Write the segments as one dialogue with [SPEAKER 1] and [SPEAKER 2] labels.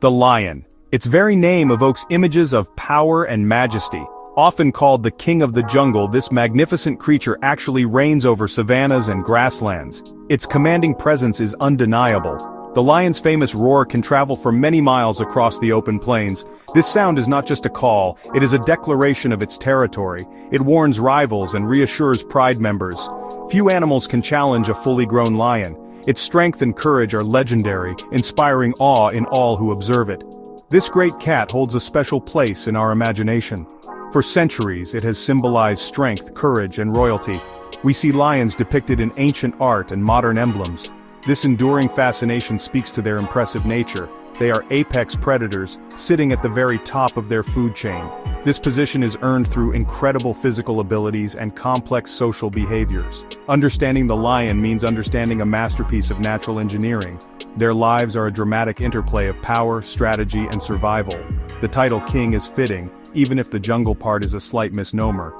[SPEAKER 1] The lion. Its very name evokes images of power and majesty. Often called the king of the jungle, this magnificent creature actually reigns over savannas and grasslands. Its commanding presence is undeniable. The lion's famous roar can travel for many miles across the open plains. This sound is not just a call, it is a declaration of its territory. It warns rivals and reassures pride members. Few animals can challenge a fully grown lion. Its strength and courage are legendary, inspiring awe in all who observe it. This great cat holds a special place in our imagination. For centuries, it has symbolized strength, courage, and royalty. We see lions depicted in ancient art and modern emblems. This enduring fascination speaks to their impressive nature. They are apex predators, sitting at the very top of their food chain. This position is earned through incredible physical abilities and complex social behaviors. Understanding the lion means understanding a masterpiece of natural engineering. Their lives are a dramatic interplay of power, strategy, and survival. The title king is fitting, even if the jungle part is a slight misnomer.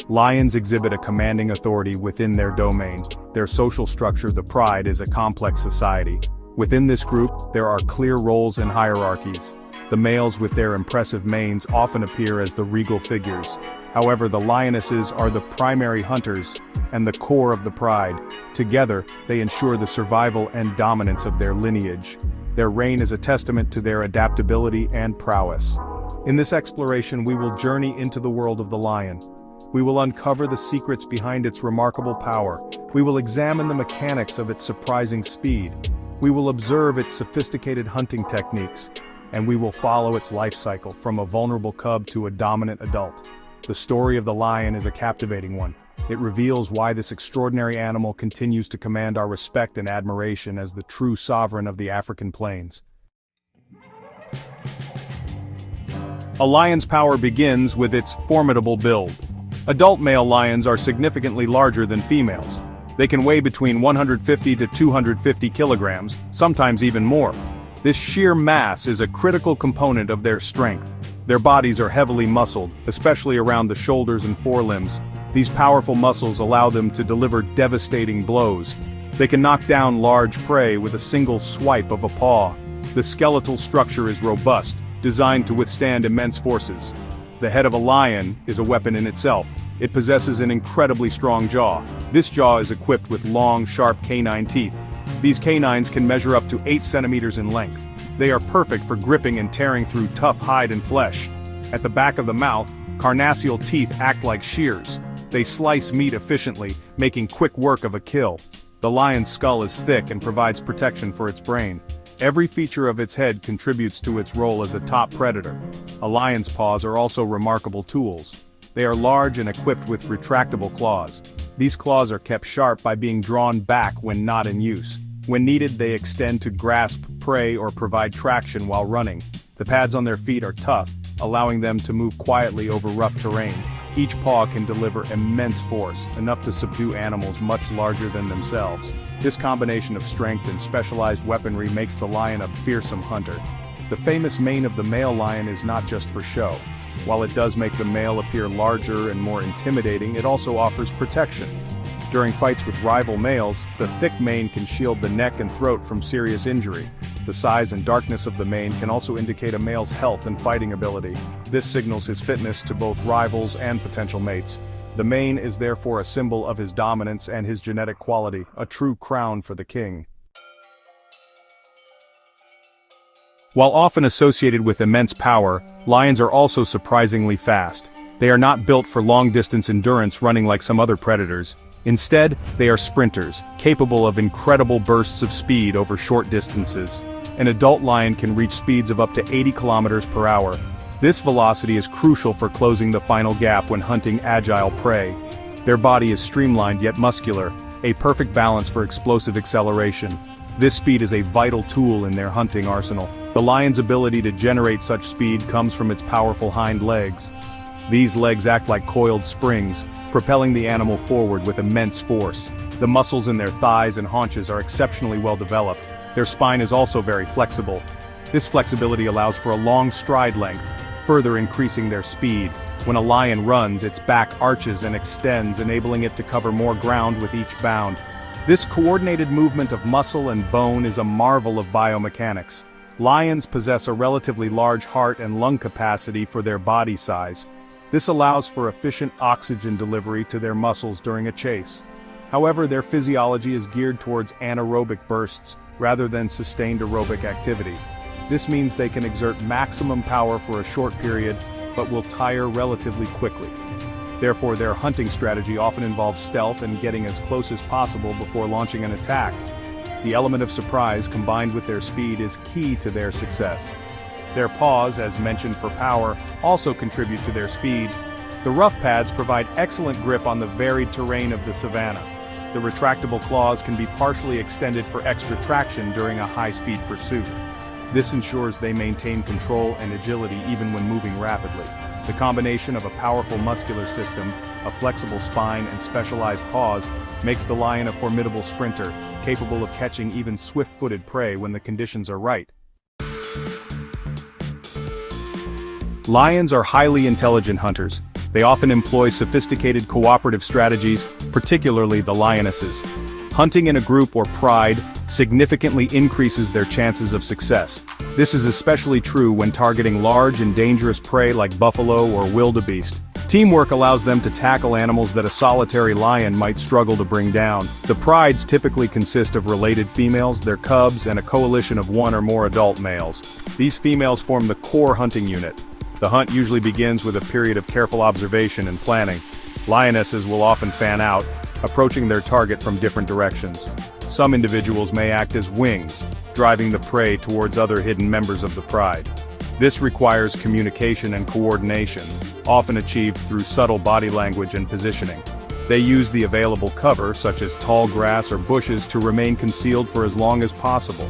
[SPEAKER 1] Lions exhibit a commanding authority within their domain. Their social structure, the pride, is a complex society. Within this group, there are clear roles and hierarchies. The males with their impressive manes often appear as the regal figures. However, the lionesses are the primary hunters and the core of the pride. Together, they ensure the survival and dominance of their lineage. Their reign is a testament to their adaptability and prowess. In this exploration, we will journey into the world of the lion. We will uncover the secrets behind its remarkable power. We will examine the mechanics of its surprising speed. We will observe its sophisticated hunting techniques, and we will follow its life cycle from a vulnerable cub to a dominant adult. The story of the lion is a captivating one. It reveals why this extraordinary animal continues to command our respect and admiration as the true sovereign of the African plains. A lion's power begins with its formidable build. Adult male lions are significantly larger than females. They can weigh between 150 to 250 kilograms, sometimes even more. This sheer mass is a critical component of their strength. Their bodies are heavily muscled, especially around the shoulders and forelimbs. These powerful muscles allow them to deliver devastating blows. They can knock down large prey with a single swipe of a paw. The skeletal structure is robust, designed to withstand immense forces. The head of a lion is a weapon in itself. It possesses an incredibly strong jaw. This jaw is equipped with long, sharp canine teeth. These canines can measure up to 8 centimeters in length. They are perfect for gripping and tearing through tough hide and flesh. At the back of the mouth, carnassial teeth act like shears. They slice meat efficiently, making quick work of a kill. The lion's skull is thick and provides protection for its brain. Every feature of its head contributes to its role as a top predator. A lion's paws are also remarkable tools. They are large and equipped with retractable claws. These claws are kept sharp by being drawn back when not in use. When needed, they extend to grasp prey or provide traction while running. The pads on their feet are tough, allowing them to move quietly over rough terrain. Each paw can deliver immense force, enough to subdue animals much larger than themselves. This combination of strength and specialized weaponry makes the lion a fearsome hunter. The famous mane of the male lion is not just for show. While it does make the male appear larger and more intimidating, it also offers protection. During fights with rival males, the thick mane can shield the neck and throat from serious injury. The size and darkness of the mane can also indicate a male's health and fighting ability. This signals his fitness to both rivals and potential mates. The mane is therefore a symbol of his dominance and his genetic quality, a true crown for the king. While often associated with immense power, lions are also surprisingly fast. They are not built for long-distance endurance running like some other predators. Instead, they are sprinters, capable of incredible bursts of speed over short distances. An adult lion can reach speeds of up to 80 kilometers per hour. This velocity is crucial for closing the final gap when hunting agile prey. Their body is streamlined yet muscular, a perfect balance for explosive acceleration. This speed is a vital tool in their hunting arsenal. The lion's ability to generate such speed comes from its powerful hind legs. These legs act like coiled springs, propelling the animal forward with immense force. The muscles in their thighs and haunches are exceptionally well developed. Their spine is also very flexible. This flexibility allows for a long stride length, further increasing their speed. When a lion runs, its back arches and extends, enabling it to cover more ground with each bound. This coordinated movement of muscle and bone is a marvel of biomechanics. Lions possess a relatively large heart and lung capacity for their body size. This allows for efficient oxygen delivery to their muscles during a chase. However, their physiology is geared towards anaerobic bursts rather than sustained aerobic activity. This means they can exert maximum power for a short period, but will tire relatively quickly. Therefore, their hunting strategy often involves stealth and getting as close as possible before launching an attack. The element of surprise combined with their speed is key to their success. Their paws, as mentioned for power, also contribute to their speed. The rough pads provide excellent grip on the varied terrain of the savanna. The retractable claws can be partially extended for extra traction during a high-speed pursuit. This ensures they maintain control and agility even when moving rapidly. The combination of a powerful muscular system, a flexible spine, and specialized paws makes the lion a formidable sprinter, capable of catching even swift-footed prey when the conditions are right. Lions are highly intelligent hunters. They often employ sophisticated cooperative strategies, particularly the lionesses. Hunting in a group or pride significantly increases their chances of success. This is especially true when targeting large and dangerous prey like buffalo or wildebeest. Teamwork allows them to tackle animals that a solitary lion might struggle to bring down. The prides typically consist of related females, their cubs, and a coalition of one or more adult males. These females form the core hunting unit. The hunt usually begins with a period of careful observation and planning. Lionesses will often fan out, approaching their target from different directions. Some individuals may act as wings, driving the prey towards other hidden members of the pride. This requires communication and coordination, often achieved through subtle body language and positioning. They use the available cover, such as tall grass or bushes, to remain concealed for as long as possible.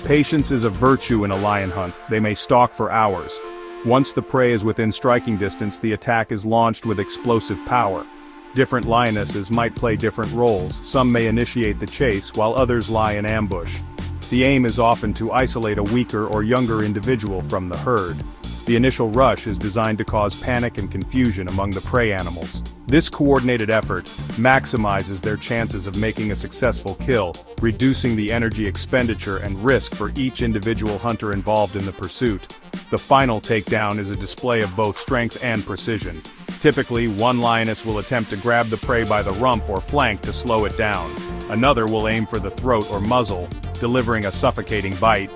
[SPEAKER 1] Patience is a virtue in a lion hunt. They may stalk for hours. Once the prey is within striking distance, the attack is launched with explosive power. Different lionesses might play different roles. Some may initiate the chase, while others lie in ambush. The aim is often to isolate a weaker or younger individual from the herd. The initial rush is designed to cause panic and confusion among the prey animals. This coordinated effort maximizes their chances of making a successful kill, reducing the energy expenditure and risk for each individual hunter involved in the pursuit. The final takedown is a display of both strength and precision. Typically, one lioness will attempt to grab the prey by the rump or flank to slow it down. Another will aim for the throat or muzzle, delivering a suffocating bite.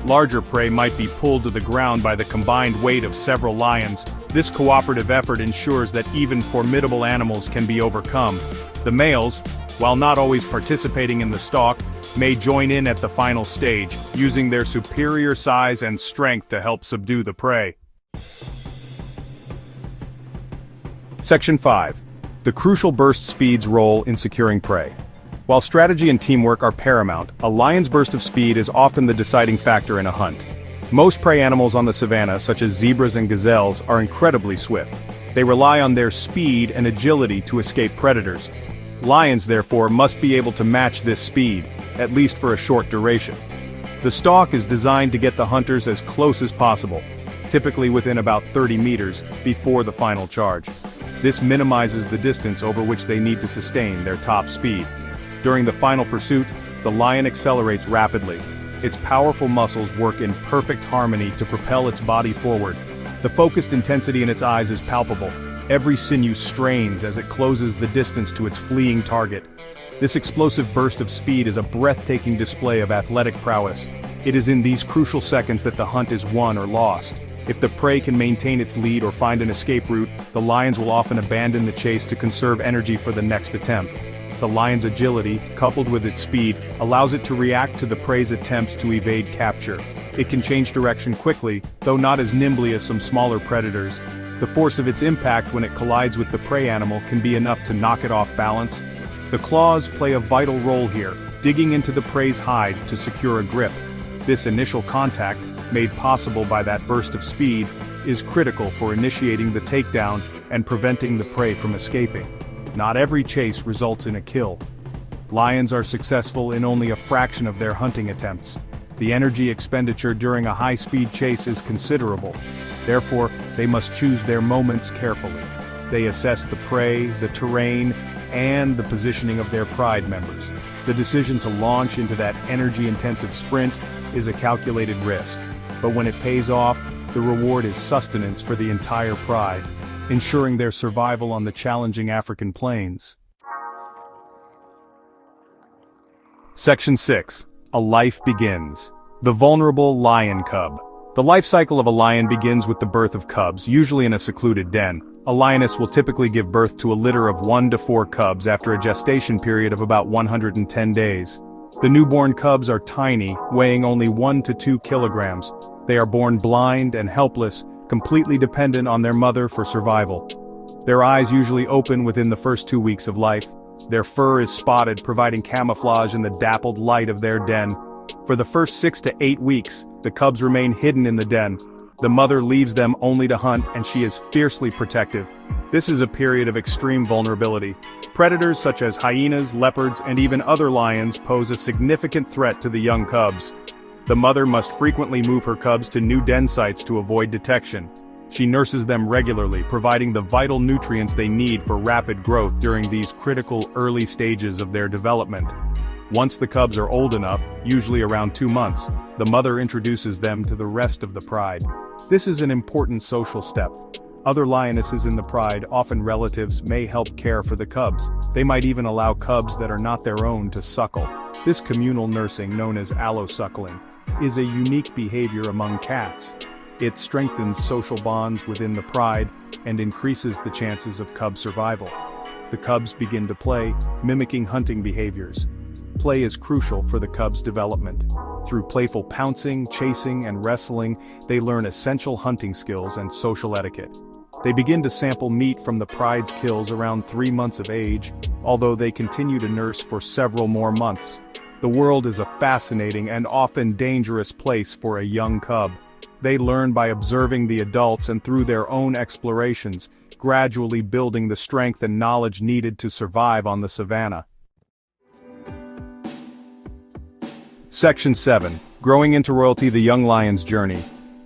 [SPEAKER 1] Larger prey might be pulled to the ground by the combined weight of several lions. This cooperative effort ensures that even formidable animals can be overcome. The males, while not always participating in the stalk, may join in at the final stage, using their superior size and strength to help subdue the prey. Section 5. The crucial burst speed's role in securing prey. While strategy and teamwork are paramount, a lion's burst of speed is often the deciding factor in a hunt. Most prey animals on the savanna, such as zebras and gazelles, are incredibly swift. They rely on their speed and agility to escape predators. Lions, therefore, must be able to match this speed, at least for a short duration. The stalk is designed to get the hunters as close as possible, typically within about 30 meters, before the final charge. This minimizes the distance over which they need to sustain their top speed. During the final pursuit, the lion accelerates rapidly. Its powerful muscles work in perfect harmony to propel its body forward. The focused intensity in its eyes is palpable. Every sinew strains as it closes the distance to its fleeing target. This explosive burst of speed is a breathtaking display of athletic prowess. It is in these crucial seconds that the hunt is won or lost. If the prey can maintain its lead or find an escape route, the lions will often abandon the chase to conserve energy for the next attempt. The lion's agility, coupled with its speed, allows it to react to the prey's attempts to evade capture. It can change direction quickly, though not as nimbly as some smaller predators. The force of its impact when it collides with the prey animal can be enough to knock it off balance. The claws play a vital role here, digging into the prey's hide to secure a grip. This initial contact, made possible by that burst of speed, is critical for initiating the takedown and preventing the prey from escaping. Not every chase results in a kill. Lions are successful in only a fraction of their hunting attempts. The energy expenditure during a high-speed chase is considerable. Therefore, they must choose their moments carefully. They assess the prey, the terrain, and the positioning of their pride members. The decision to launch into that energy-intensive sprint is a calculated risk, but when it pays off, the reward is sustenance for the entire pride, ensuring their survival on the challenging African plains. Section 6. A life begins. The vulnerable lion cub. The life cycle of a lion begins with the birth of cubs, usually in a secluded den. A lioness will typically give birth to a litter of 1 to 4 cubs after a gestation period of about 110 days. The newborn cubs are tiny, weighing only 1 to 2 kilograms. They are born blind and helpless, completely dependent on their mother for survival. Their eyes usually open within the first 2 weeks of life. Their fur is spotted, providing camouflage in the dappled light of their den. For the first 6 to 8 weeks, the cubs remain hidden in the den. The mother leaves them only to hunt, and she is fiercely protective. This is a period of extreme vulnerability. Predators such as hyenas, leopards, and even other lions pose a significant threat to the young cubs. The mother must frequently move her cubs to new den sites to avoid detection. She nurses them regularly, providing the vital nutrients they need for rapid growth during these critical early stages of their development. Once the cubs are old enough, usually around 2 months, the mother introduces them to the rest of the pride. This is an important social step. Other lionesses in the pride, often relatives, may help care for the cubs. They might even allow cubs that are not their own to suckle. This communal nursing, known as allosuckling, is a unique behavior among cats. It strengthens social bonds within the pride and increases the chances of cub survival. The cubs begin to play, mimicking hunting behaviors. Play is crucial for the cubs' development. Through playful pouncing, chasing, and wrestling, they learn essential hunting skills and social etiquette. They begin to sample meat from the pride's kills around 3 months of age, although they continue to nurse for several more months. The world is a fascinating and often dangerous place for a young cub. They learn by observing the adults and through their own explorations, gradually building the strength and knowledge needed to survive on the savannah. Section 7. Growing into royalty: the young lion's journey.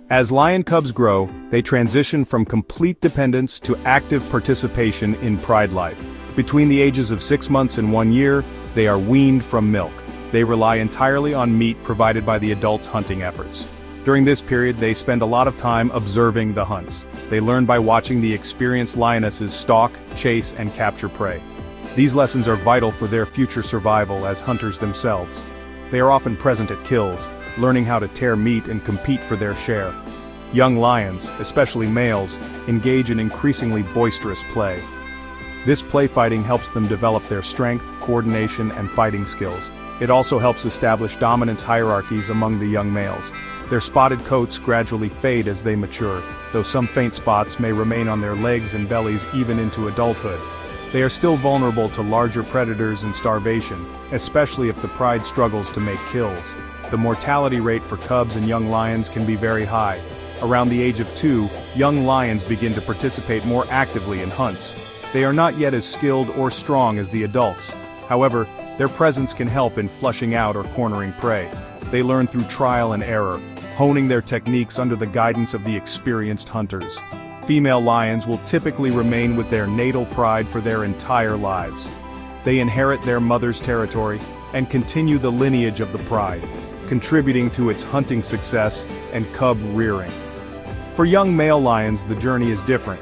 [SPEAKER 1] As lion cubs grow, they transition from complete dependence to active participation in pride life. Between the ages of 6 months and 1 year, they are weaned from milk. They rely entirely on meat provided by the adults' hunting efforts. During this period, they spend a lot of time observing the hunts. They learn by watching the experienced lionesses stalk, chase, and capture prey. These lessons are vital for their future survival as hunters themselves. They are often present at kills, learning how to tear meat and compete for their share. Young lions, especially males, engage in increasingly boisterous play. This play fighting helps them develop their strength, coordination, and fighting skills. It also helps establish dominance hierarchies among the young males. Their spotted coats gradually fade as they mature, though some faint spots may remain on their legs and bellies even into adulthood. They are still vulnerable to larger predators and starvation, especially if the pride struggles to make kills. The mortality rate for cubs and young lions can be very high. Around the age of 2, young lions begin to participate more actively in hunts. They are not yet as skilled or strong as the adults. However, their presence can help in flushing out or cornering prey. They learn through trial and error, honing their techniques under the guidance of the experienced hunters. Female lions will typically remain with their natal pride for their entire lives. They inherit their mother's territory and continue the lineage of the pride, contributing to its hunting success and cub rearing. For young male lions, the journey is different.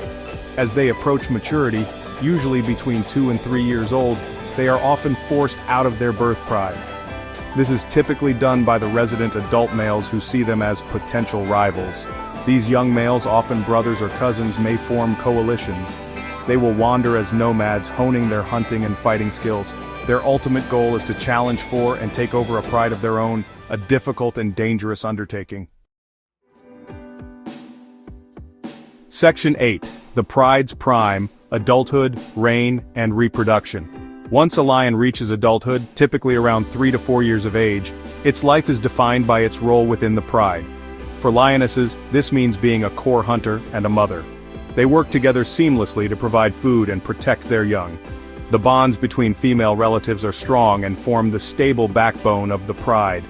[SPEAKER 1] As they approach maturity, usually between 2 and 3 years old, they are often forced out of their birth pride. This is typically done by the resident adult males who see them as potential rivals. These young males, often brothers or cousins, may form coalitions. They will wander as nomads, honing their hunting and fighting skills. Their ultimate goal is to challenge for and take over a pride of their own, a difficult and dangerous undertaking. Section 8. The pride's prime: adulthood, reign, and reproduction. Once a lion reaches adulthood, typically around 3 to 4 years of age, its life is defined by its role within the pride. For lionesses, this means being a core hunter and a mother. They work together seamlessly to provide food and protect their young. The bonds between female relatives are strong and form the stable backbone of the pride.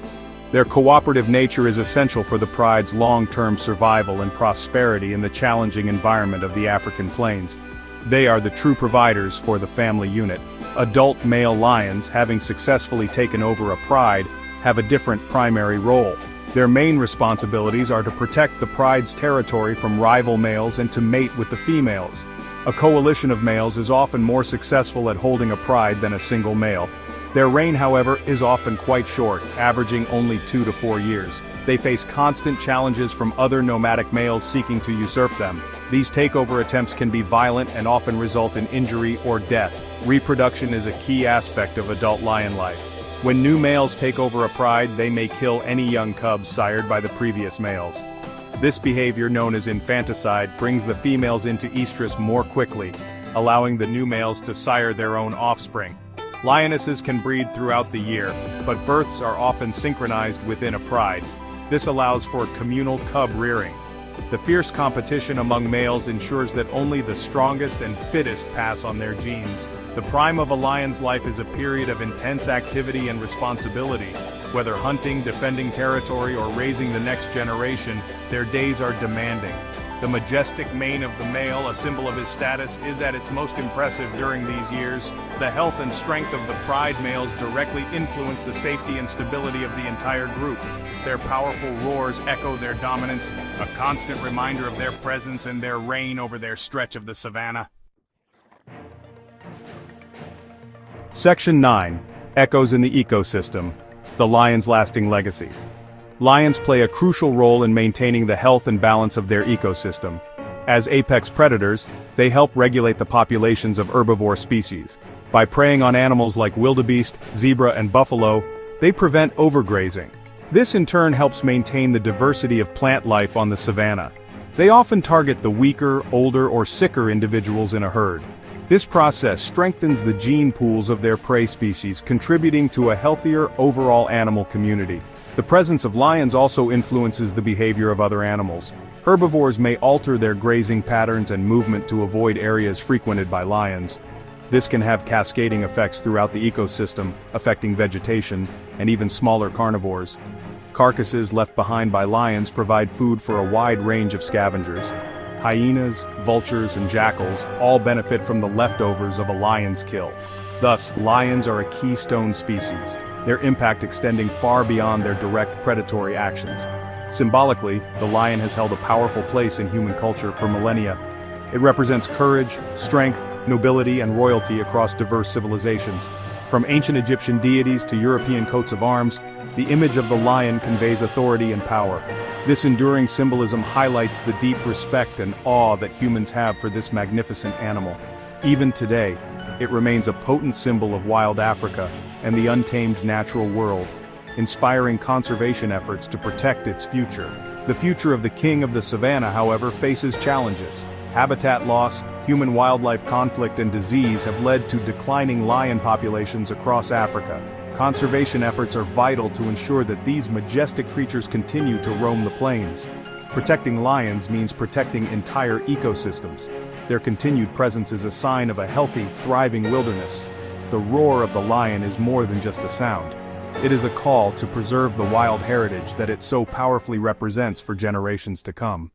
[SPEAKER 1] Their cooperative nature is essential for the pride's long-term survival and prosperity in the challenging environment of the African plains. They are the true providers for the family unit. Adult male lions, having successfully taken over a pride, have a different primary role. Their main responsibilities are to protect the pride's territory from rival males and to mate with the females. A coalition of males is often more successful at holding a pride than a single male. Their reign, however, is often quite short, averaging only 2 to 4 years. They face constant challenges from other nomadic males seeking to usurp them. These takeover attempts can be violent and often result in injury or death. Reproduction is a key aspect of adult lion life. When new males take over a pride, they may kill any young cubs sired by the previous males. This behavior, known as infanticide, brings the females into estrus more quickly, allowing the new males to sire their own offspring. Lionesses can breed throughout the year, but births are often synchronized within a pride. This allows for communal cub rearing. The fierce competition among males ensures that only the strongest and fittest pass on their genes. The prime of a lion's life is a period of intense activity and responsibility. Whether hunting, defending territory, or raising the next generation, their days are demanding. The majestic mane of the male, a symbol of his status, is at its most impressive during these years. The health and strength of the pride males directly influence the safety and stability of the entire group. Their powerful roars echo their dominance, a constant reminder of their presence and their reign over their stretch of the savannah. Section 9. Echoes in the ecosystem. The lion's lasting legacy. Lions play a crucial role in maintaining the health and balance of their ecosystem. As apex predators, they help regulate the populations of herbivore species. By preying on animals like wildebeest, zebra, and buffalo, they prevent overgrazing. This in turn helps maintain the diversity of plant life on the savanna. They often target the weaker, older, or sicker individuals in a herd. This process strengthens the gene pools of their prey species, contributing to a healthier overall animal community. The presence of lions also influences the behavior of other animals. Herbivores may alter their grazing patterns and movement to avoid areas frequented by lions. This can have cascading effects throughout the ecosystem, affecting vegetation, and even smaller carnivores. Carcasses left behind by lions provide food for a wide range of scavengers. Hyenas, vultures, and jackals all benefit from the leftovers of a lion's kill. Thus, lions are a keystone species, their impact extending far beyond their direct predatory actions. Symbolically, the lion has held a powerful place in human culture for millennia. It represents courage, strength, nobility, and royalty across diverse civilizations. From ancient Egyptian deities to European coats of arms, the image of the lion conveys authority and power. This enduring symbolism highlights the deep respect and awe that humans have for this magnificent animal. Even today, it remains a potent symbol of wild Africa and the untamed natural world, inspiring conservation efforts to protect its future. The future of the king of the savannah, however, faces challenges. Habitat loss, human-wildlife conflict, and disease have led to declining lion populations across Africa. Conservation efforts are vital to ensure that these majestic creatures continue to roam the plains. Protecting lions means protecting entire ecosystems. Their continued presence is a sign of a healthy, thriving wilderness. The roar of the lion is more than just a sound. It is a call to preserve the wild heritage that it so powerfully represents for generations to come.